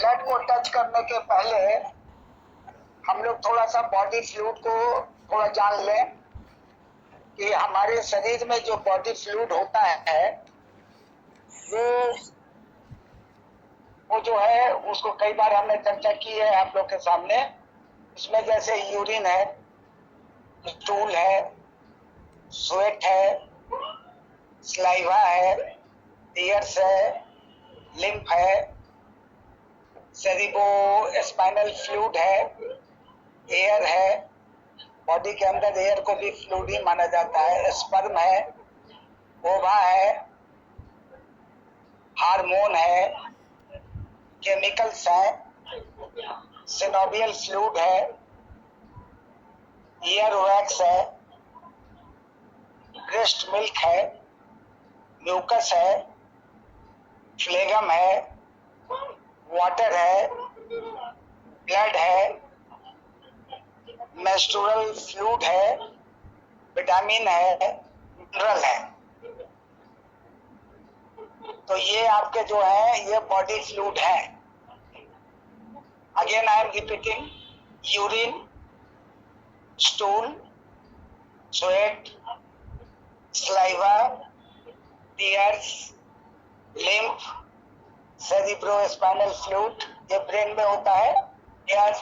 Blood को touch करने के पहले हम लोग थोड़ा सा बॉडी फ्लूइड को थोड़ा जान लें कि हमारे शरीर में जो बॉडी फ्लूइड होता है वो जो है उसको कई बार हमने चर्चा की है आप लोग के सामने। इसमें जैसे यूरिन है, स्टूल है, स्वेट है, स्लाइवा है, टीयर्स है, लिम्फ है, सेरिब्रो स्पाइनल फ्लूइड है, एयर है, बॉडी के अंदर एयर को भी फ्लूइड ही माना जाता है, स्पर्म है, ओवा है, हार्मोन है, केमिकल्स है, सिनोवियल फ्लूइड है, ईयर वैक्स है, ब्रेस्ट मिल्क है, म्यूकस है, फ्लेगम है, वाटर है, ब्लड है, मेंस्ट्रुअल फ्लूइड है, विटामिन है, मिनरल है। तो ये आपके जो है ये बॉडी फ्लूइड है। Again I am repeating, urine, stool, sweat, saliva, tears, lymph, cerebrospinal fluid, ये ब्रेन में होता है। एयर,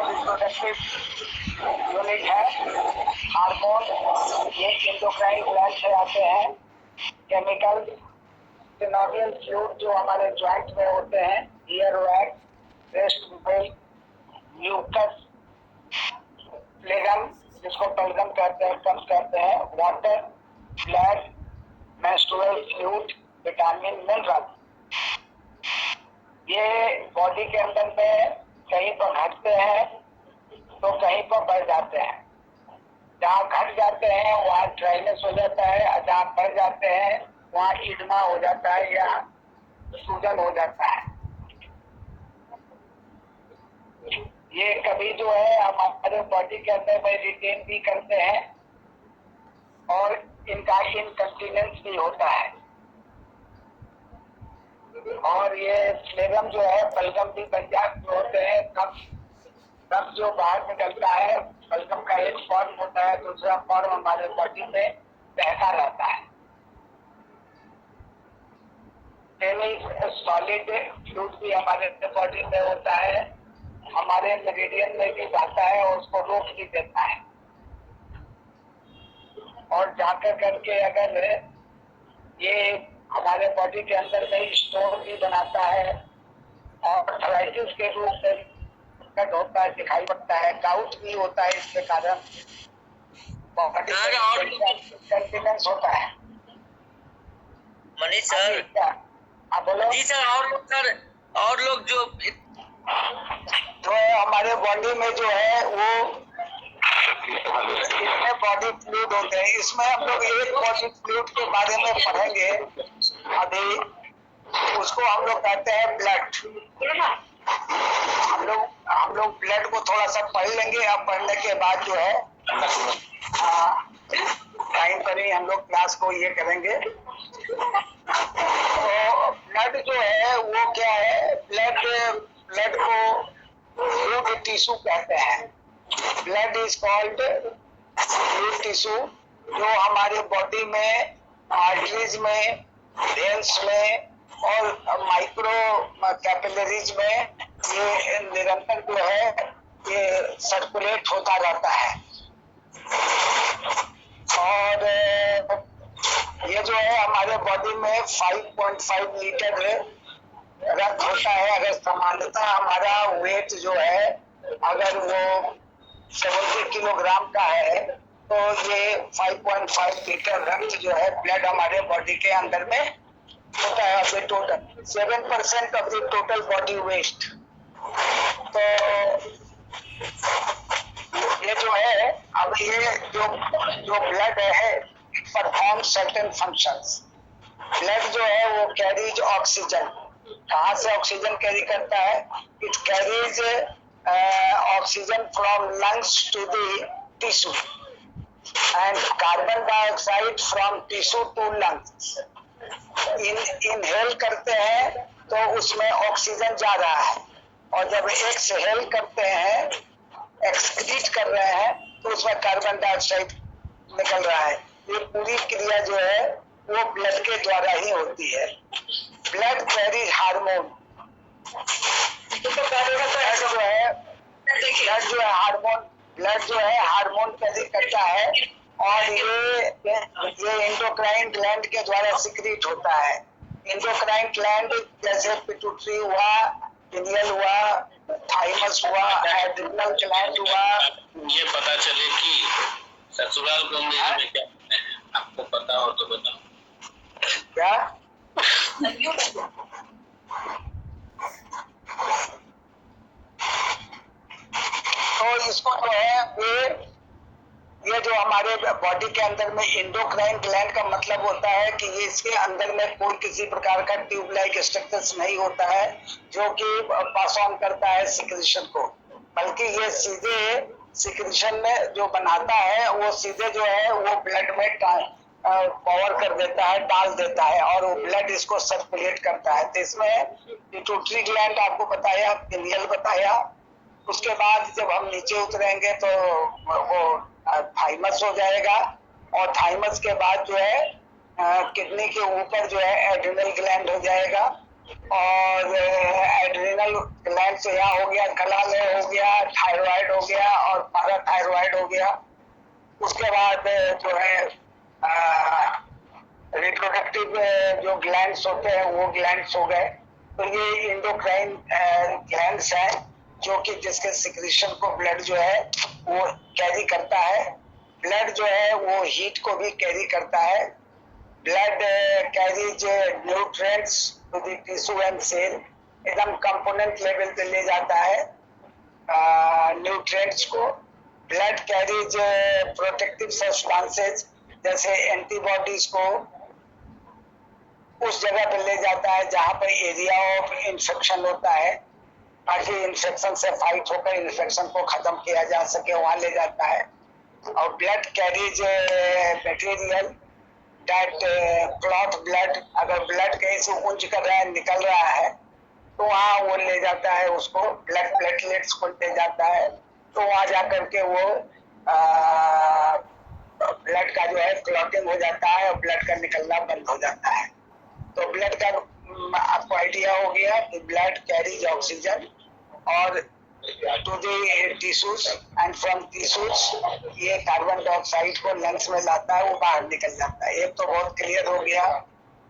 रिप्रोडक्टिव यूनिट है। हार्मोन ये एंडोक्राइन ग्लैंड से आते हैं। केमिकल, सिनोवियल फ्लूइड जो हमारे जॉइंट में होते हैं, ear wax, breast milk, mucus, phlegm जिसको पल्गम कहते हैं, कम्स कहते हैं, water, blood, menstrual fluid, vitamin, mineral. ये बॉडी के अंदर में कहीं पर घटते हैं तो कहीं पर बढ़ जाते हैं। जहाँ घट जाते हैं वहाँ ड्राइनेस हो जाता है, और जहाँ बढ़ जाते हैं वहाँ इडमा हो जाता है या सूजन हो जाता है। ये कभी जो है हमारे बॉडी के अंदर में रिटेन भी करते हैं और इनका इनकंटीनेंस भी होता है। और ये फ्लेगम जो है बलगम भी बन जाते होते हैं। तब जो बाहर निकलता है बलगम का एक फॉर्म होता है, दूसरा फॉर्म हमारे बॉडी में बहता रहता है। सॉलिड फ्लूइड भी हमारे बॉडी में होता है, हमारे मेरिडियन में भी जाता है और उसको रोक भी देता है। और जाकर करके अगर ये हमारे बॉडी के अंदर में स्टोन भी बनाता है और आर्थराइटिस के रूप में कट होता है, दिखाई पड़ता है, गाउट भी होता है। इसके कारण बॉडी कंटिनेंस होता है। मनीष सर, हाँ बोलो जी सर। और लोग जो है हमारे बॉडी में जो है वो इसमें बॉडी फ्लूइड होते हैं। इसमें हम लोग एक बॉडी फ्लूइड के बारे में पढ़ेंगे अभी, उसको हम लोग कहते हैं ब्लड। हम लोग ब्लड को थोड़ा सा पढ़ लेंगे। अब पढ़ने के बाद जो है टाइम पर ही हम लोग क्लास को ये करेंगे। तो ब्लड जो है वो क्या है, ब्लड को फ्लूइड टिश्यू कहते हैं। Blood is called fluid tissue, जो हमारे बॉडी में आर्टरीज में, वेन्स में और माइक्रो कैपिलरीज में ये निरंतर जो है ये सर्कुलेट होता रहता है। और ये जो है हमारे बॉडी में 5.5 लीटर रक्त होता है। अगर सामान्यतः हमारा वेट जो है अगर वो 70 किलोग्राम का है तो ये 5.5 लीटर रक्त जो है ब्लड हमारे बॉडी के अंदर में होता है। अब total 7% of the total body waste. तो ये जो है, अब ये जो ब्लड है it perform certain functions. Blood जो है वो कैरीज ऑक्सीजन। कहाँ से ऑक्सीजन कैरी करता है? It carries oxygen from lungs to the tissue and carbon dioxide from tissue to lungs. Inhale करते हैं तो उसमें ऑक्सीजन जा रहा है, और जब एक्सहेल करते हैं, एक्सक्रीट कर रहे हैं, तो उसमें कार्बन डाइऑक्साइड निकल रहा है। ये पूरी क्रिया जो है वो ब्लड के द्वारा ही होती है। ब्लड कैरी हार्मोन, ब्लड जो है हार्मोन कैरी करता है, और ये एंडोक्राइन ग्लैंड के द्वारा सिक्रीट होता है। एंडोक्राइन ग्लैंड जैसे पिट्यूटरी हुआ, पिनियल हुआ, थाइमस हुआ, एड्रिनल ग्लैंड हुआ। ये पता चले कि ससुराल को में क्या आपको पता हो तो बताओ। क्या? तो इसको जो है ये जो हमारे बॉडी के अंदर में एंडोक्राइन ग्लैंड का मतलब होता है कि ये इसके अंदर में कोई किसी प्रकार का ट्यूब लाइक स्ट्रक्चर्स नहीं होता है जो कि पास ऑन करता है सिक्रीशन को, बल्कि ये सीधे सिक्रीशन में जो बनाता है वो सीधे जो है वो ब्लड में पावर कर देता है, डाल देता है, और वो ब्लड इसको सर्कुलेट करता है। तो इसमें पिट्यूटरी ग्लैंड आपको बताया, पिनियल बताया, उसके बाद जब हम नीचे उतरेंगे तो वो थाइमस हो जाएगा, और थाइमस के बाद जो है किडनी के ऊपर जो है एड्रिनल ग्लैंड हो जाएगा, और एड्रिनल ग्लैंड से यहाँ हो गया गलाले हो गया, थायराइड हो गया और पैराथायराइड हो गया। उसके बाद जो है रिप्रोडक्टिव जो ग्लैंड्स होते हैं वो ग्लैंड्स हो गए। तो ये एंडोक्राइन ग्लैंड्स हैं जो कि जिसके सिक्रीशन को ब्लड जो है वो कैरी करता है। ब्लड जो है वो हीट को भी कैरी करता है। Blood carries nutrients to the tissue and cell, एकदम कंपोनेंट लेवल पे ले जाता है न्यूट्रिएंट्स को। ब्लड कैरीज प्रोटेक्टिव सब्सटेंसेस जैसे एंटीबॉडीज को उस जगह पे ले जाता है जहां पर एरिया ऑफ इंफेक्शन होता है, ताकि इंफेक्शन से फाइट होकर इंफेक्शन को खत्म किया जा सके, वहां ले जाता है। और blood carries material that clot blood, अगर ब्लड कहीं से ऊंच कर रहा है, निकल रहा है, तो वहां वो ले जाता है उसको, ब्लड प्लेटलेट्स को ले जाता है, तो वहां जाकर के वो ब्लड का जो है क्लॉटिंग हो जाता है और ब्लड का निकलना बंद हो जाता है। तो ब्लड का आपको आइडिया हो गया कि ब्लड कैरीज ऑक्सीजन और to the tissues and from tissues ये कार्बन डाइऑक्साइड को लंग्स में लाता है, वो बाहर निकल जाता है। ये तो बहुत क्लियर हो गया।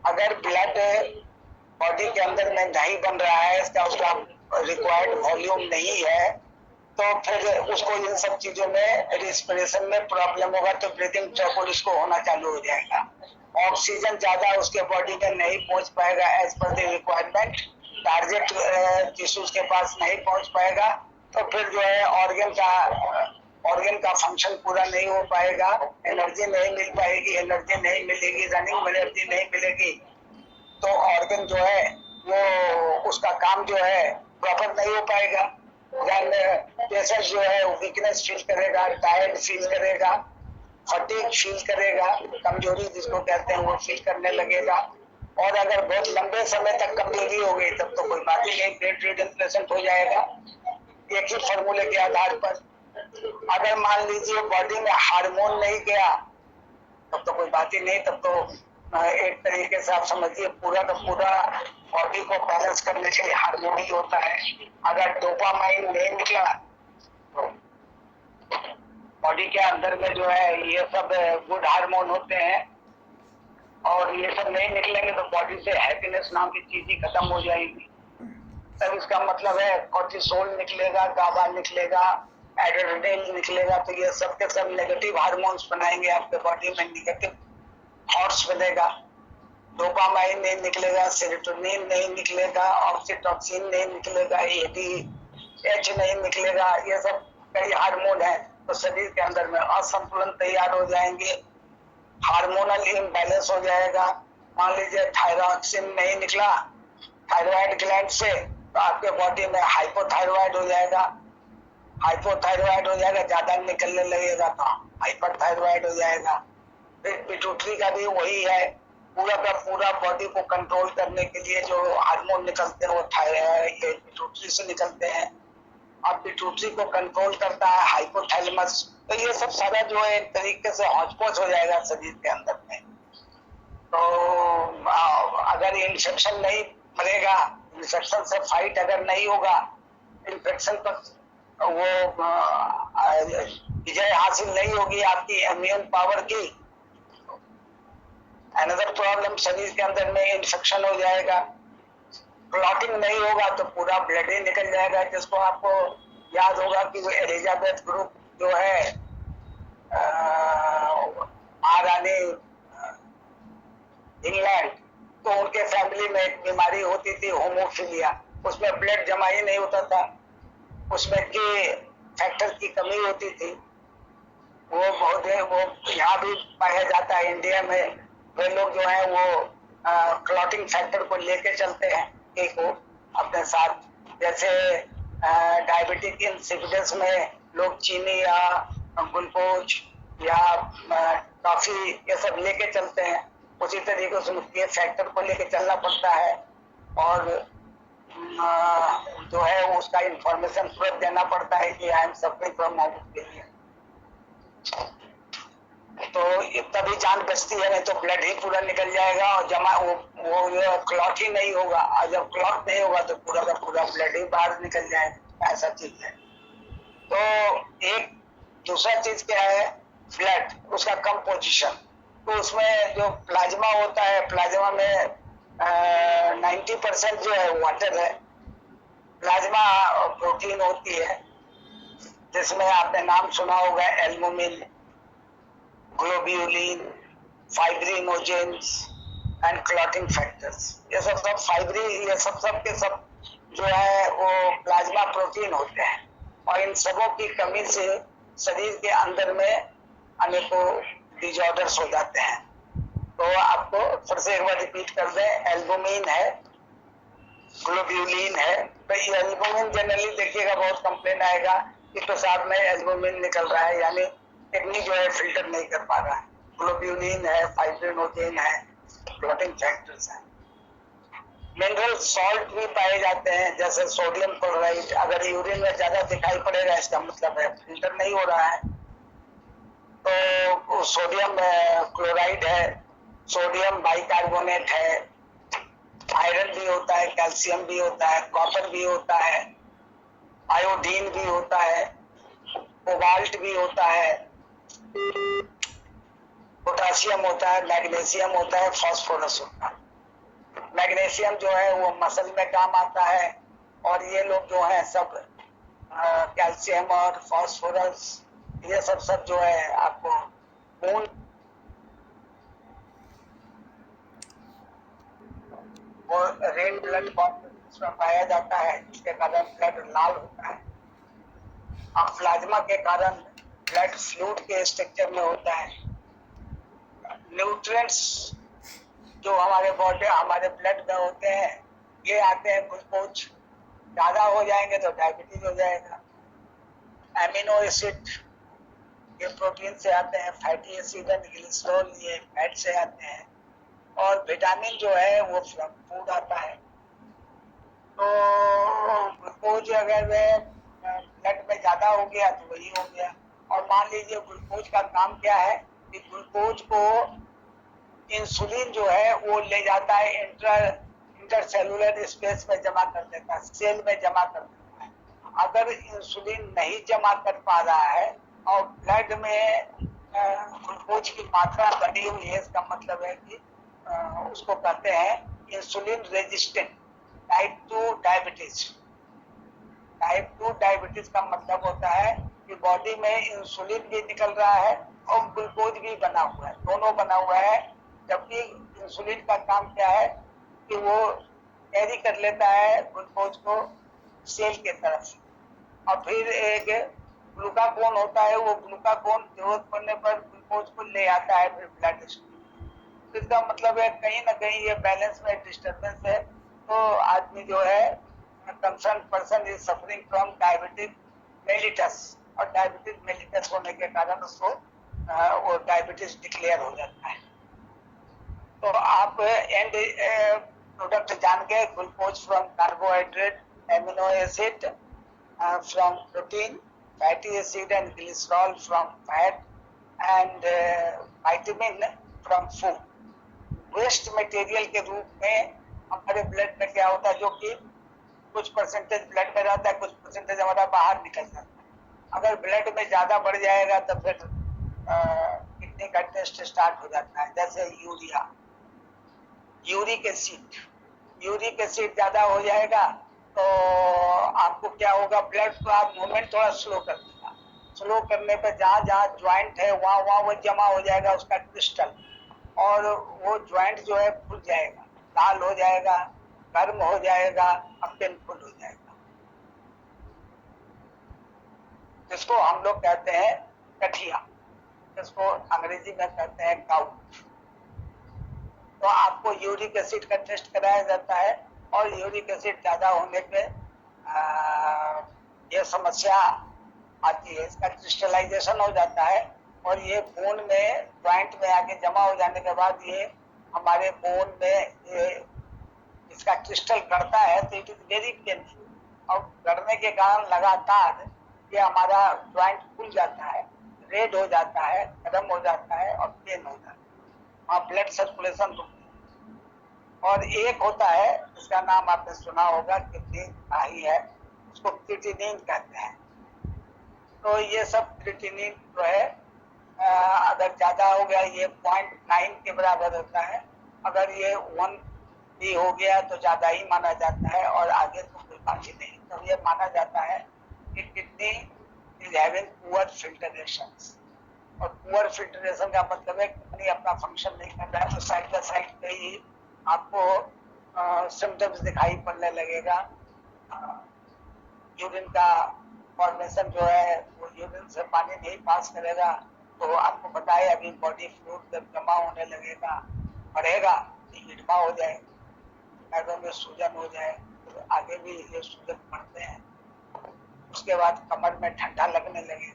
अगर ब्लड बॉडी के अंदर में नहीं बन रहा है, इसका उसका रिक्वायर्ड वॉल्यूम नहीं है, तो फिर उसको इन सब चीजों में रिस्पिरेशन में प्रॉब्लम होगा, तो ब्रीथिंग ट्रबल उसको होना चालू हो जाएगा। ऑक्सीजन ज्यादा उसके बॉडी में नहीं पहुंच पाएगा as per the requirement, target tissues के पास नहीं पहुंच पाएगा, तो फिर जो है ऑर्गन का फंक्शन पूरा नहीं हो पाएगा, एनर्जी नहीं मिल पाएगी, एनर्जी नहीं मिलेगी, रनिंग एनर्जी नहीं मिलेगी, तो ऑर्गन जो है वो उसका काम जो है प्रॉपर नहीं हो पाएगा। पेशेंट जो है वीकनेस फील करेगा, टायर्ड फील करेगा, फटीग फील करेगा, कमजोरी जिसको कहते हैं वो फील करने लगेगा। और अगर बहुत लंबे समय तक कमजोरी हो गई तब तो कोई बात ही नहीं, बेड रिडन पेशेंट हो जाएगा। एक ही फॉर्मूले के आधार पर अगर मान लीजिए बॉडी में हार्मोन नहीं गया तब तो कोई बात ही नहीं, तब तो एक तरीके से आप समझिए पूरा का पूरा बॉडी को बैलेंस करने के लिए हार्मोन ही होता है। अगर डोपामाइन नहीं निकला तो बॉडी के अंदर में जो है ये सब गुड हार्मोन होते हैं, और ये सब नहीं निकलेंगे तो बॉडी से हैप्पीनेस नाम की चीज ही खत्म हो जाएगी। तब इसका मतलब है कोर्टिसोल निकलेगा, गाबा निकलेगा, एड्रेनालिन निकलेगा, तो ये सब के सब नेगेटिव हार्मोन्स बनाएंगे आपके बॉडी में, नेगेटिव थॉट्स बनेगा। डोपामाइन नहीं निकलेगा, सेरोटोनिन नहीं निकलेगा, ऑक्सीटोसिन नहीं निकलेगा, एडीएच नहीं निकलेगा, ये सब कई हार्मोन है, तो शरीर के अंदर में असंतुलन तैयार हो जाएंगे, हार्मोनल इम्बैलेंस हो जाएगा। मान लीजिए थायरॉक्सिन नहीं निकला थायराइड ग्लैंड से, तो आपके बॉडी में हाइपोथायराइड हो जाएगा, हाइपोथायराइड हो जाएगा, ज्यादा निकलने लगेगा तो हाइपरथायराइड हो जाएगा। फिर पिट्यूटरी का भी वही है, पूरा का पूरा बॉडी को कंट्रोल करने के लिए जो हार्मोन निकलते हैं वो ये पिट्यूटरी से निकलते हैं। अब पिट्यूटरी को कंट्रोल करता है हाइपोथैलेमस। तो ये सब सारा जो है एक तरीके से हौच-पौच हो जाएगा शरीर के अंदर में। तो अगर इन्फेक्शन नहीं मरेगा, इन्फेक्शन से फाइट अगर नहीं होगा, इन्फेक्शन पर वो विजय हासिल नहीं होगी आपकी इम्यून पावर की, अनदर प्रॉब्लम शरीर के अंदर में इन्फेक्शन हो जाएगा। क्लॉटिंग नहीं होगा तो पूरा ब्लड ही निकल जाएगा, जिसको आपको याद होगा कि वो एलिजाबेथ ग्रुप जो है महारानी इंग्लैंड, तो उनके फैमिली में एक बीमारी होती थी होमोफिलिया, उसमें ब्लड जमा ही नहीं होता था, उसमें के फैक्टर की कमी होती थी। वो बहुत है, वो यहाँ भी पाया जाता है इंडिया में। वे लोग जो है वो क्लॉटिंग फैक्टर को लेके चलते हैं एक को अपने साथ, जैसे डायबिटिक इंसिपिडस में लोग चीनी या ग्लूकोज या टॉफी ये सब लेके चलते हैं, उसी तरीके से उसके फैक्टर को लेके चलना पड़ता है और जो है उसका इंफॉर्मेशन तुरंत देना पड़ता है कि आई एम सफरिंग फ्रॉम होमोफिलिया। तो तभी जान बचती है, नहीं तो ब्लड ही पूरा निकल जाएगा और जमा वो क्लॉट ही नहीं होगा, और जब क्लॉट नहीं होगा तो पूरा का पूरा ब्लड ही बाहर निकल जाएगा, ऐसा चीज है। तो एक दूसरा चीज क्या है, ब्लड, उसका कंपोजिशन। तो उसमें जो प्लाज्मा होता है, प्लाज्मा में 90% जो है वाटर है। प्लाज्मा प्रोटीन होती है जिसमें आपने नाम सुना होगा albumin, globulin, fibrinogens and clotting factors. ये सब ये सब के सब जो है वो प्लाज्मा प्रोटीन होते हैं, और इन सबों की कमी से शरीर के अंदर में अनेकों डिजॉर्डर्स हो जाते हैं। तो आपको फिर से एक बार रिपीट कर दें, एल्बुमिन है, ग्लोब्यूलिन है। तो ये एल्बुमिन जनरली देखिएगा बहुत कंप्लेन आएगा कि पेशाब में एल्बुमिन निकल रहा है, यानी किडनी जो है फिल्टर नहीं कर पा रहा है। ग्लोब्यूलिन है, फाइब्रिनोजेन है, क्लॉटिंग फैक्टर्स है। मिनरल सॉल्ट भी पाए जाते हैं, जैसे सोडियम क्लोराइड। अगर यूरिन में ज्यादा दिखाई पड़ेगा इसका मतलब है फिल्टर नहीं हो रहा है। तो सोडियम क्लोराइड है, सोडियम बाइकार्बोनेट है, आयरन भी होता है, कैल्शियम भी होता है, कॉपर भी होता है, आयोडीन भी होता है, कोबाल्ट भी होता है, पोटाशियम होता है, मैग्नीशियम होता है, फास्फोरस होता है। मैग्नीशियम जो है वो मसल में काम आता है, और ये लोग जो है सब कैल्शियम और फास्फोरस ये सब जो है आपको खून वो रेड ब्लड उसमें पाया जाता है, जिसके कारण ब्लड लाल होता है। अब प्लाज्मा के कारण ब्लड फ्लूइड के स्ट्रक्चर में होता है। न्यूट्रिएंट्स जो हमारे बॉडी हमारे ब्लड में होते हैं ये आते हैं, ग्लूकोज ज्यादा हो जाएंगे तो डायबिटीज हो जाएगा। एमिनो एसिड ये प्रोटीन से आते हैं, फैटी एसिड एंड ग्लिसरॉल ये फैट से आते हैं, और विटामिन जो है वो फ्रॉम फूड आता है। तो ग्लूकोज अगर ब्लड में ज्यादा हो गया तो वही हो गया। और मान लीजिए ग्लूकोज का काम क्या है कि ग्लूकोज को इंसुलिन जो है वो ले जाता है इंटरसेलुलर स्पेस में जमा कर देता है, सेल में जमा कर देता है। अगर इंसुलिन नहीं जमा कर पा रहा है और ब्लड में ग्लूकोज की मात्रा बढ़ी हुई है, इसका मतलब है कि उसको कहते हैं insulin resistant type 2 diabetes. Type 2 diabetes का मतलब होता है कि बॉडी में इंसुलिन भी निकल रहा है और ग्लूकोज भी बना हुआ है, दोनों बना हुआ है। जबकि इंसुलिन का काम क्या है कि वो कैरी कर लेता है ग्लूकोज को सेल के तरफ, और फिर एक ग्लूकागोन होता है, वो ग्लूकागोन जरूरत पड़ने पर ग्लूकोज को ले आता है फिर ब्लड स्ट्रीम। इसका मतलब है कहीं ना कहीं ये बैलेंस में डिस्टर्बेंस है। तो आदमी जो है concern person is suffering from diabetic mellitus, और डायबिटिक मेलिटस होने के कारण उसको वो डायबिटीज डिक्लेयर हो जाता है। तो आप एंड प्रोडक्ट जान गए, glucose from carbohydrate, amino acid from protein, fatty acid and glycerol from fat and vitamin from food. Waste material के रूप में हमारे ब्लड में क्या होता है, जो कि कुछ परसेंटेज ब्लड में रहता है, कुछ परसेंटेज हमारा बाहर निकल जाता है। अगर ब्लड में ज्यादा बढ़ जाएगा तो फिर किडनी का टेस्ट स्टार्ट हो जाता है, जैसे यूरिया, यूरिक एसिड ज्यादा हो जाएगा तो आपको क्या होगा, ब्लड का मूवमेंट थोड़ा स्लो कर देगा। स्लो करने पर जहाँ जहाँ ज्वाइंट है वहाँ वो जमा हो जाएगा उसका क्रिस्टल, और वो ज्वाइंट जो है फूल जाएगा, लाल हो जाएगा, गर्म हो जाएगा, और पेनफुल हो जाएगा, जिसको हम लोग कहते हैं गठिया, जिसको अंग्रेजी में कहते हैं गाउट। तो आपको यूरिक एसिड का टेस्ट कराया जाता है, और यूरिक एसिड ज्यादा होने पे ये समस्या आती है, इसका क्रिस्टलाइजेशन हो जाता है, और ये बोन में ज्वाइंट में आके जमा हो जाने के बाद ये हमारे बोन में ये इसका क्रिस्टल गढ़ता है, तो इट इज वेरी पेनफुल, और गढ़ने के कारण लगातार ये हमारा ज्वाइंट फूल जाता है, रेड हो जाता है, गर्म हो जाता है, और पेन हो जाता है, वहाँ ब्लड सर्कुलेशन रुकती है। और एक होता है इसका नाम आपने सुना होगा, किडनी आई है, उसको क्रिएटिनिन कहते हैं। तो ये सब क्रिएटिनिन जो है अगर ज्यादा हो गया, ये 0.9 के बराबर होता है, अगर ये 1 भी हो गया तो ज्यादा ही माना जाता है, और आगे तो कोई बात ही नहीं। तो ये माना जाता है कि kidney is having poor filtration, और पुअर फिल्टरेशन का मतलब है किडनी अपना फंक्शन नहीं कर रहा है, तो साइड बाय साइड पे ही आपको सिम्टम्स दिखाई पड़ने लगेगा। यूरिन का फॉर्मेशन जो है वो यूरिन से पानी नहीं पास करेगा, तो आपको पता है अभी बॉडी फ्लूइड जब जमा होने लगेगा, बढ़ेगा, इडमा हो जाए, पैरों में सूजन हो जाए, तो आगे भी ये सूजन बढ़ते हैं। उसके बाद कमर में ठंडा लगने लगे,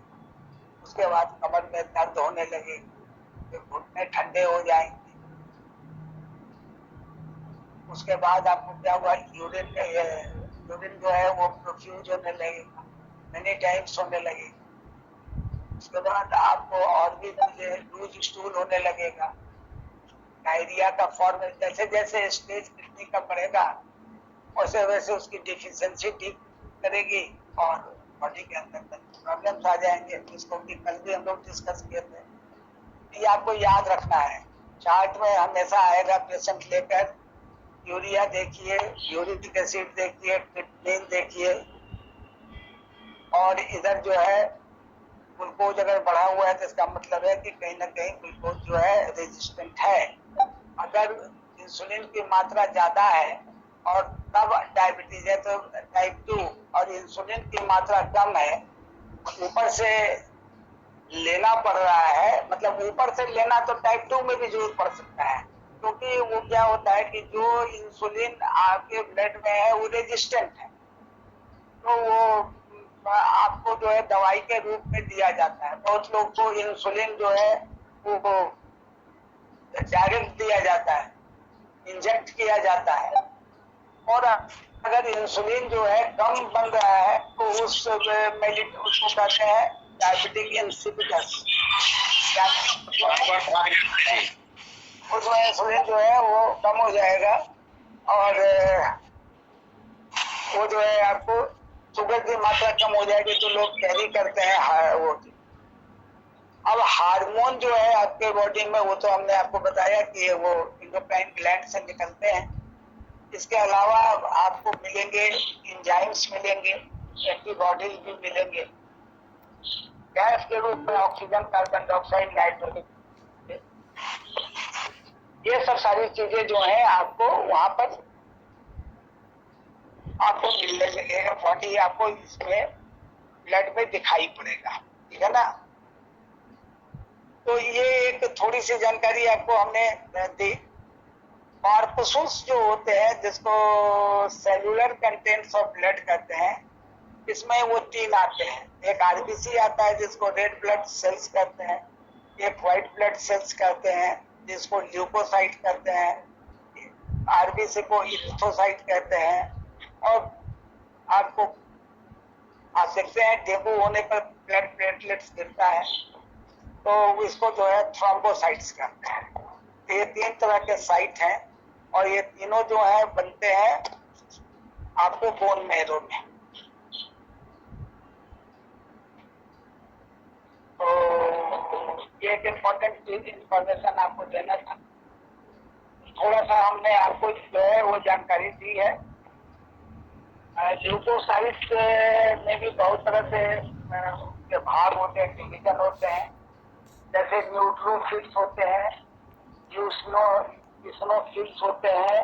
उसके बाद कमर में दर्द होने लगे, घुटने ठंडे हो जाएंगे। उसके बाद आपको क्या हुआ, यूरिन जो है वो प्रोफ्यूज होने लगेगा, मेनी टाइम्स होने लगेगा। उसके बाद आपको और भी लूज स्टूल होने लगेगा, डायरिया का फॉर्म, जैसे जैसे स्टेज किडनी का बढ़ेगा वैसे वैसे उसकी डिफिशियंसी ठीक करेगी, और बॉडी के अंदर प्रॉब्लम्स आ जाएंगे, जिसको कि कल भी हम लोग डिस्कस किए थे। ये आपको याद रखना है, चार्ट में हमेशा आएगा पेशेंट लेकर, यूरिया देखिए, यूरिक एसिड देखिए, क्रिएटिनिन देखिए, और इधर जो है ग्लूकोज अगर बढ़ा हुआ है तो इसका मतलब है कि कहीं ना कहीं ग्लूकोज जो है रेजिस्टेंट है। अगर इंसुलिन की मात्रा ज्यादा है और तब डायबिटीज है तो टाइप 2, और इंसुलिन की मात्रा कम है, ऊपर से लेना पड़ रहा है, मतलब ऊपर से लेना तो टाइप 2 में भी जरूरत पड़ सकता है, क्योंकि वो क्या होता है कि जो इंसुलिन आपके ब्लड में है वो रेजिस्टेंट है, तो वो आपको जो है दवाई के रूप में दिया जाता है। बहुत लोग को इंसुलिन जो है वो डायरेक्ट दिया जाता है, इंजेक्ट किया जाता है, और अगर इंसुलिन जो है कम बन रहा है तो उसको कहते हैं डायबिटिक इंसिपिडस, उसमें इंसुलिन जो है वो कम हो जाएगा, और वो जो है आपको शुगर की मात्रा कम हो जाएगी, तो लोग कैरी करते हैं वो। अब हार्मोन जो है आपके बॉडी में, वो तो हमने आपको बताया कि वो एंडोक्राइन ग्लैंड से निकलते हैं। इसके अलावा आपको मिलेंगे एंजाइम्स, मिलेंगे एंटीबॉडीज भी मिलेंगे, गैस के रूप में ऑक्सीजन, कार्बन डाइऑक्साइड, नाइट्रोजन, ये सब सारी चीजें जो है आपको वहां पर आपको मिलने लगेगा, बॉडी आपको इसमें ब्लड में दिखाई पड़ेगा, ठीक है ना। तो ये एक थोड़ी सी जानकारी आपको हमने दी। कॉर्पसूल्स जो होते हैं, जिसको सेलुलर कंटेंट्स ऑफ ब्लड कहते हैं, इसमें वो 3 आते हैं। एक आरबीसी आता है जिसको रेड ब्लड सेल्स कहते हैं, एक व्हाइट ब्लड सेल्स कहते हैं, जिसको ल्यूकोसाइट कहते हैं, आरबीसी को इरिथ्रोसाइट कहते हैं। और आपको आप देखते हैं डेंगू होने पर ब्लड प्लेटलेट्स गिरता है, तो इसको जो है थ्रोम्बोसाइट्स कहते हैं। तो ये 3 तरह के साइट हैं और ये तीनों जो है बनते हैं आपको बोन मैरो में। तो ये एक इम्पोर्टेंट चीज इंफॉर्मेशन आपको देना था। थोड़ा सा हमने आपको जो है वो जानकारी दी है। ल्यूकोसाइट्स में भी बहुत तरह से उसके भाग होते हैं, डिवीजन होते हैं। जैसे न्यूट्रोफिल्स होते हैं, यूस्नोफिल्स होते हैं,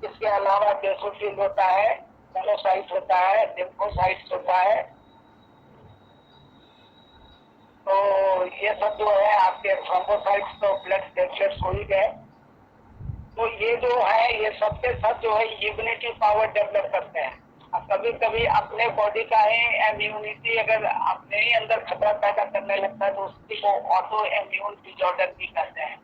इसके अलावा बेसोफिल होता है, मोनोसाइट होता है, लिम्फोसाइट्स होता है। तो ये सब जो है आपके थ्रोम्बोसाइट्स तो ब्लड प्लेटलेट्स हो ही गए। तो ये जो है ये सबके सब जो है इम्यूनिटी पावर डेवलप करते हैं। अब कभी कभी अपने बॉडी का ही इम्यूनिटी अगर अपने ही अंदर खतरा पैदा करने लगता है तो उसी को ऑटो इम्यून डिसऑर्डर भी कहते हैं।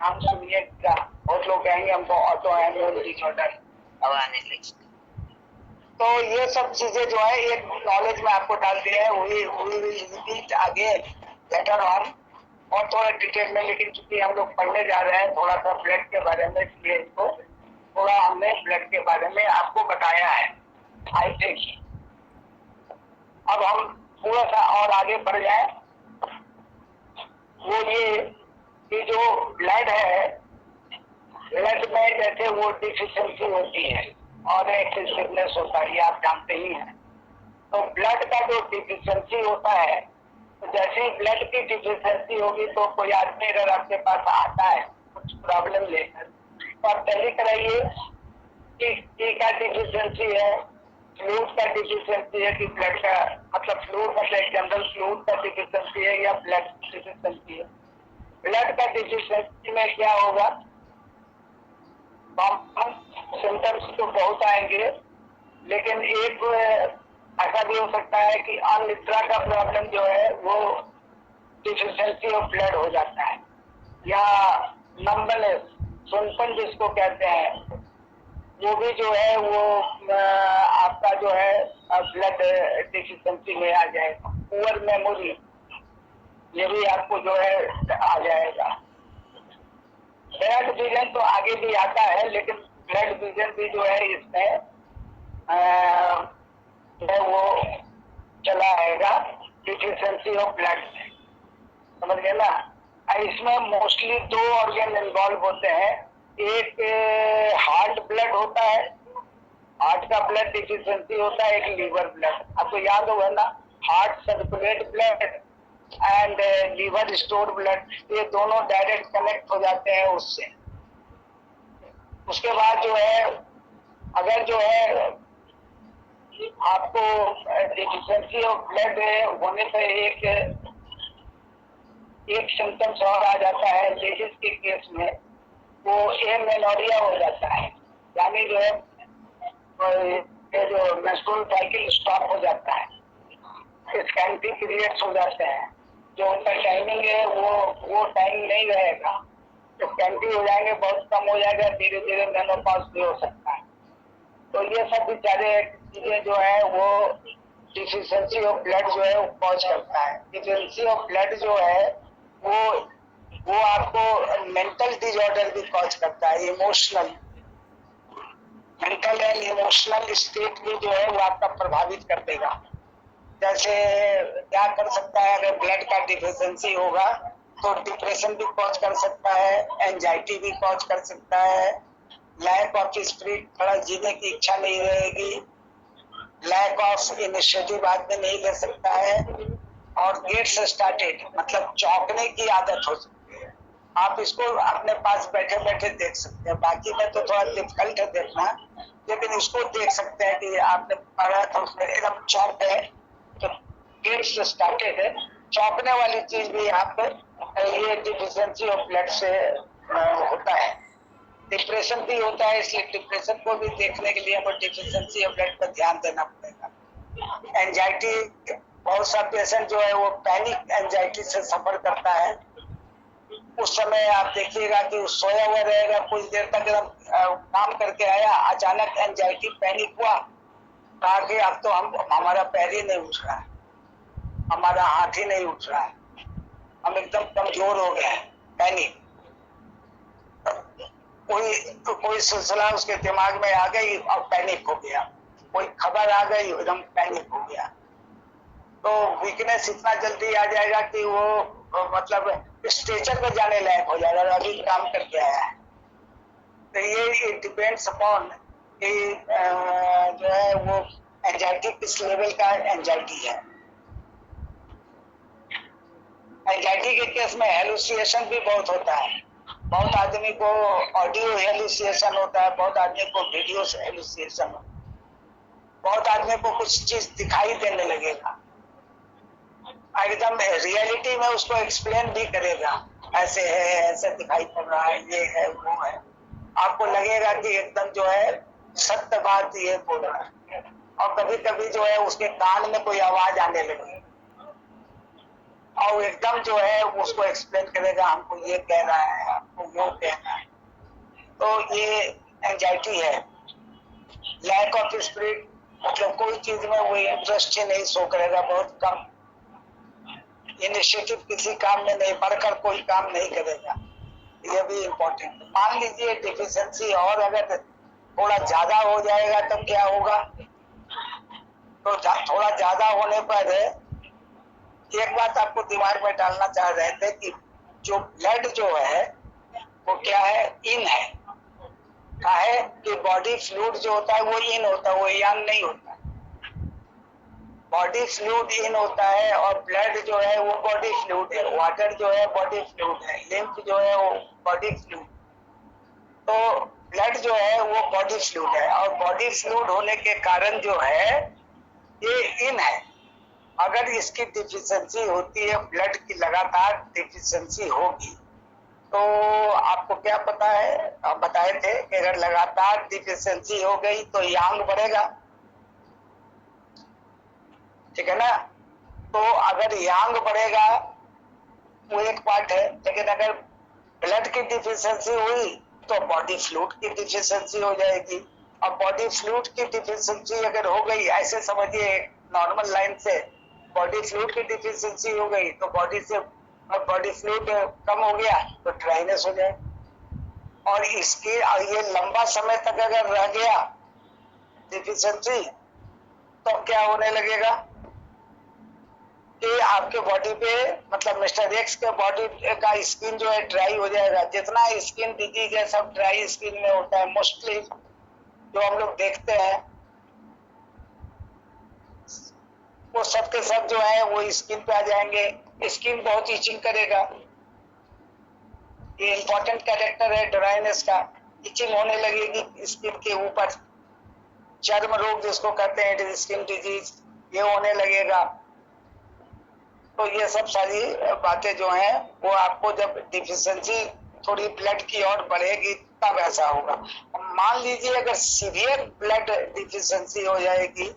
हम सुनिएगा, बहुत लोग कहेंगे हमको ऑटो इम्यून डिसऑर्डर आने लगी। तो ये सब चीजें जो है एक नॉलेज में आपको डाल दिया है, we will repeat again later on और थोड़ा डिटेल में। लेकिन चूंकि हम लोग पढ़ने जा रहे हैं थोड़ा सा ब्लड के बारे में, इसलिए इसको थोड़ा हमने ब्लड के बारे में आपको बताया है। आई देखिए अब हम थोड़ा सा और आगे बढ़ जाए। वो ये जो ब्लड है, ब्लड में जैसे वो डिफिशिएंसी होती है और एक्सेसिवनेस होता है, ये आप जानते ही हैं। तो ब्लड का जो डिफिशिएंसी होता है, तो जैसे ही ब्लड की डिफिशिएंसी होगी तो कोई आदमी अगर आपके पास आता है कुछ प्रॉब्लम लेकर, तो आप पहले कराइए कि का डिफिशिएंसी है, फ्लूइड का डिफिशिएंसी है कि ब्लड का, मतलब फ्लूइड मतलब जनरल फ्लूइड का डिफिशिएंसी है या ब्लड डिफिशिएंसी है। ब्लड का डिफिशिएंसी में क्या होगा, सिम्टम्स तो बहुत आएंगे, लेकिन एक ऐसा भी हो सकता है कि अनिद्रा का प्रॉब्लम जो है वो डिफिशिएंसी ऑफ ब्लड हो जाता है, या नंबनेस, सुनपन जिसको कहते हैं, वो भी जो है वो आपका जो है ब्लड डिफिशिएंसी में आ जाएगा। पुअर मेमोरी, ये भी आपको जो है आ जाएगा। ब्लड विजन तो आगे भी आता है, लेकिन ब्लड विजन भी जो है इसमें वो चला आएगा डिफिशिएंसी ऑफ ब्लड में, समझ गए ना। इसमें मोस्टली 2 ऑर्गन इन्वॉल्व होते हैं। एक हार्ट ब्लड होता है, हार्ट का ब्लड डिफिशिएंसी होता है, एक लीवर ब्लड। आपको याद होगा ना, heart circulate blood and liver store blood, ये दोनों डायरेक्ट कनेक्ट हो जाते हैं उससे। उसके बाद जो है अगर जो है आपको डिफिशिएंसी ऑफ ब्लड होने पर एक सिम्टम्स और आ जाता है लेडीज के केस में, वो एमेनोरिया हो जाता है, यानी जो है जो मेंस्ट्रुअल साइकिल स्टॉप हो जाता है, स्कैंटी पीरियड्स हो जाते हैं, जो उनका टाइमिंग है वो टाइम नहीं रहेगा, स्कैंटी हो जाएंगे, बहुत कम हो जाएगा, धीरे धीरे मेनोपॉज भी हो सकता है। तो ये सब बेचारे चीजें जो है वो डिफिशिएंसी ऑफ ब्लड जो है वो कॉज करता है। डिफिशिएंसी ऑफ ब्लड जो है वो आपको मेंटल डिसऑर्डर भी कॉज करता है, emotional, mental and emotional state भी जो है वो आपका प्रभावित कर देगा। जैसे क्या कर सकता है, अगर ब्लड का डिफिशिएंसी होगा तो डिप्रेशन भी कॉज कर सकता है, एंजाइटी भी कॉज कर सकता है, लैक ऑफ स्पिरिट, थोड़ा जीने की इच्छा नहीं रहेगी, लैक ऑफ इनिशिएटिव आदमी नहीं ले सकता है, और गेट्स स्टार्टेड मतलब चौंकने की आदत हो सकती है। आप इसको अपने पास बैठे बैठे देख सकते हैं, बाकी में तो थोड़ा डिफिकल्ट है देखना, लेकिन इसको देख सकते हैं कि आपने पढ़ा था उसमें एकदम चौंक है, तो गेट्स स्टार्टेड है, चौंकने वाली चीज भी आप ये डिफिशिएंसी ऑफ ब्लड से होता है। डिप्रेशन भी होता है, इसलिए डिप्रेशन को भी देखने के लिए हमको डिफिशिएंसी ऑफ ब्लड पर ध्यान देना पड़ेगा। एंजाइटी, बहुत सा पेशेंट जो है वो पैनिक एंजाइटी से सफर करता है, उस समय आप देखिएगा कि वो सोया हुआ रहेगा, कुछ देर तक एकदम काम करके आया, अचानक एंजाइटी पैनिक हुआ, कहा कि अब तो हमारा पैर ही नहीं उठ रहा है, हमारा हाथ ही नहीं उठ रहा है, हम एकदम कमजोर हो गए, पैनिक। कोई सिलसिला उसके दिमाग में आ गई और पैनिक हो गया, कोई खबर आ गई एकदम पैनिक हो गया। तो वीकनेस इतना जल्दी आ जाएगा कि वो मतलब स्ट्रेचर पे जाने लायक हो जाएगा, अभी काम करके आया है। तो ये डिपेंड्स अपॉन कि जो है वो एंजाइटी किस लेवल का एंजाइटी है। एंजाइटी के केस में हेलुसिनेशन भी बहुत होता है, बहुत आदमी को ऑडियो हेलुसिनेशन होता है, बहुत आदमी को वीडियो हेलुसिनेशन होता है, बहुत आदमी को कुछ चीज दिखाई देने लगेगा, एकदम रियलिटी में उसको एक्सप्लेन भी करेगा, ऐसे है, ऐसे दिखाई पड़ रहा है, ये है, वो है, आपको लगेगा कि एकदम जो है सत्य बात ये बोल रहा है। और कभी कभी जो है उसके कान में कोई आवाज आने लगे और एकदम जो है उसको एक्सप्लेन करेगा, हमको ये कह रहा है, आपको वो कह रहा है। तो ये एंजाइटी है, लैक ऑफ स्पिरिट, मतलब कोई चीज में वो इंटरेस्ट ही नहीं शो करेगा, बहुत कम इनिशिएटिव, किसी काम में नहीं बढ़कर कोई काम नहीं करेगा, ये भी इम्पोर्टेंट। मान लीजिए डिफिशिएंसी और अगर थोड़ा ज्यादा हो जाएगा तो क्या होगा, तो थोड़ा ज्यादा होने पर एक बात आपको दिमाग में डालना चाह रहे थे कि जो ब्लड जो है वो क्या है, इन है, क्या है कि बॉडी फ्लूइड जो होता है वो इन होता है, वो यांग नहीं होता। बॉडी फ्लूइड इन होता है और ब्लड जो है वो बॉडी फ्लूइड है, वाटर जो है बॉडी फ्लूइड है, लिम्फ जो है वो बॉडी फ्लूइड। तो ब्लड जो है वो बॉडी फ्लूइड है और बॉडी फ्लूइड होने के कारण जो है ये इन है। अगर इसकी डिफिशिएंसी होती है, ब्लड की लगातार डिफिशिएंसी होगी, तो आपको क्या पता है, आप बताए थे कि अगर लगातार डिफिशिएंसी हो गई तो यांग बढ़ेगा, ठीक है ना। तो अगर यांग बढ़ेगा वो एक पार्ट है, लेकिन अगर ब्लड की डिफिशिएंसी हुई तो बॉडी फ्लूइड की डिफिशिएंसी हो जाएगी। और बॉडी फ्लूइड की डिफिशिएंसी अगर हो गई, ऐसे समझिए नॉर्मल लाइन से, बॉडी फ्लूइड की डिफिशिएंसी हो गई तो बॉडी फ्लूइड कम हो गया तो ड्राइनेस हो जाए। और इसकी ये लंबा समय तक अगर रह गया डिफिशिएंसी तो क्या होने लगेगा कि आपके बॉडी पे, मतलब मिस्टर एक्स के बॉडी का स्किन जो है ड्राई हो जाएगा। जितना स्किन डिजीज है सब ड्राई स्किन में होता है, मोस्टली जो हम लोग देखते हैं वो सब के सब जो है वो स्किन पे आ जाएंगे। स्किन बहुत इचिंग करेगा, ये इंपॉर्टेंट कैरेक्टर है ड्राइनेस का। इचिंग होने लगेगी स्किन के ऊपर, चर्म रोग जिसको कहते हैं स्किन डिजीज, ये होने लगेगा। तो ये सब सारी बातें जो हैं वो आपको जब डिफिशिएंसी थोड़ी ब्लड की ओर बढ़ेगी तब ऐसा होगा। मान लीजिए अगर सीवियर ब्लड डिफिशिएंसी हो जाएगी,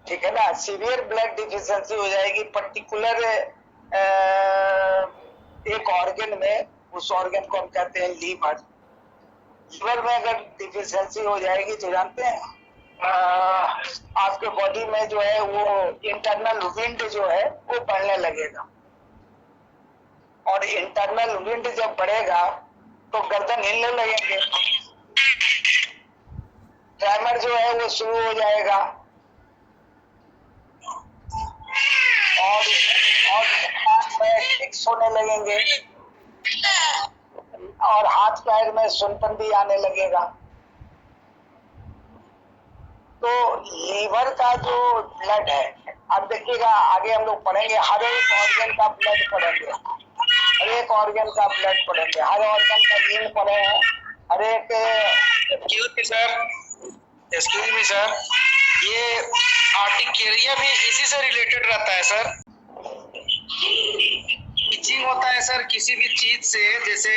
ठीक है ना, सीवियर ब्लड डिफिशिएंसी हो जाएगी पर्टिकुलर एक ऑर्गन में, उस ऑर्गन को हम कहते हैं लीवर। लीवर में अगर डिफिशिएंसी हो जाएगी तो जानते हैं आपके बॉडी में जो है वो इंटरनल विंड जो है वो बढ़ने लगेगा। और इंटरनल विंड जब बढ़ेगा तो गर्दन हिलने लगेंगे, ट्रेमर जो है वो शुरू हो जाएगा और टिक्स होने लगेंगे और हाथ पैर में सुनपन भी आने लगेगा। तो लीवर का जो ब्लड है, अब देखिएगा आगे हम लोग पढ़ेंगे, हर एक ऑर्गन का ब्लड पढ़ेंगे, हर एक ऑर्गन का ब्लड पढ़ेंगे, हर ऑर्गन का यून पढ़े हैं, हर एक। एक्सक्यूज मी सर, ये आर्टिकेरिया भी इसी से रिलेटेड रहता है सर? इचिंग होता है सर किसी भी चीज से, जैसे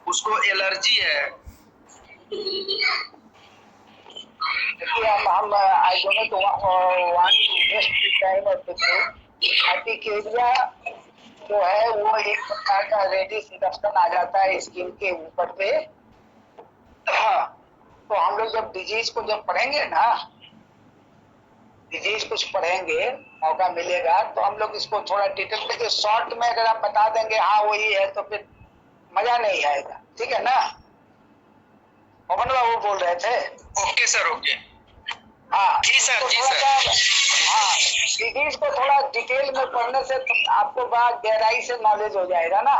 उसको एलर्जी है। हम I don't want to waste the time of the group. Urticaria जो है वो एक प्रकार का रेडिस इन्फेक्शन आ जाता है स्किन के ऊपर पे। तो हम लोग जब डिजीज को जब पढ़ेंगे ना, डिजीज कुछ पढ़ेंगे, मौका मिलेगा तो हम लोग इसको थोड़ा डिटेल में, शॉर्ट में अगर आप बता देंगे हाँ वही है तो फिर मजा नहीं आएगा, ठीक है ना। मोहन बाबू बोल रहे थे। Okay sir, okay. हाँ जी सर, जी सर। हाँ, डिजीज को थोड़ा डिटेल में पढ़ने से तो आपको बड़ा गहराई से नॉलेज हो जाएगा ना।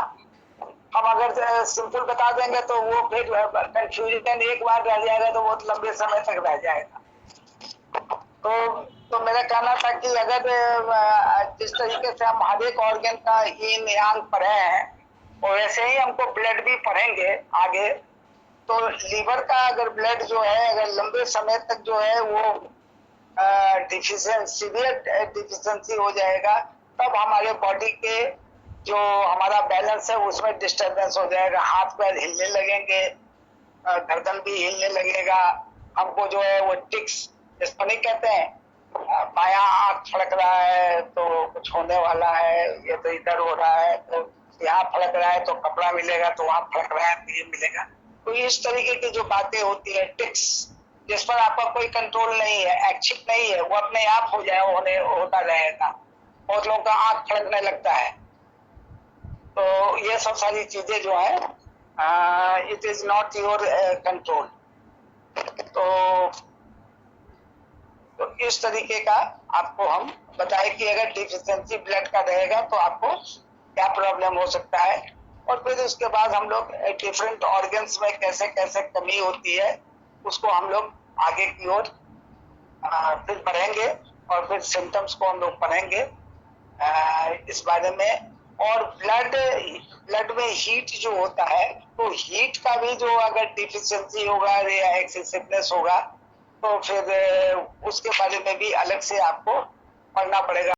हम अगर सिंपल बता देंगे तो वो फिर कंफ्यूजन एक बार रह जाएगा तो बहुत लंबे समय तक रह जाएगा। तो मेरा कहना था कि अगर जिस तरीके से हम हर एक ऑर्गन का yin yang पढ़े हैं और वैसे ही हमको ब्लड भी पढ़ेंगे आगे, तो लीवर का अगर ब्लड जो है अगर लंबे समय तक जो है वो सीवियर डिफिशियंसी हो जाएगा, तब हमारे बॉडी के जो हमारा बैलेंस है उसमें डिस्टरबेंस हो जाएगा। हाथ पैर हिलने लगेंगे, गर्दन भी हिलने लगेगा, हमको जो है वो टिक्स इसको नहीं कहते हैं, बाया आंख फड़क रहा है तो कुछ होने वाला है, ये तो इधर हो रहा है तो यहाँ फड़क रहा है तो कपड़ा मिलेगा, तो वहां फड़क रहा है तो ये मिलेगा। तो इस तरीके की जो बातें होती है टिक्स, जिस पर आपका कोई कंट्रोल नहीं है, एक्शिप नहीं है, वो अपने आप हो जाए होता रहेगा। बहुत लोगों का आंख फड़कने लगता है। तो ये सब सारी चीजें जो है it is not your control. तो इस तरीके का आपको हम बताए कि अगर डिफिशियंसी ब्लड का रहेगा तो आपको क्या प्रॉब्लम हो सकता है, और फिर उसके बाद हम लोग डिफरेंट ऑर्गन्स में कैसे कैसे कमी होती है उसको हम लोग आगे की ओर फिर पढ़ेंगे, और फिर सिम्टम्स को हम लोग पढ़ेंगे इस बारे में। और ब्लड में हीट जो होता है, तो हीट का भी जो अगर डिफिशियंसी होगा या एक्सेसिवनेस होगा तो फिर उसके बारे में भी अलग से आपको पढ़ना पड़ेगा।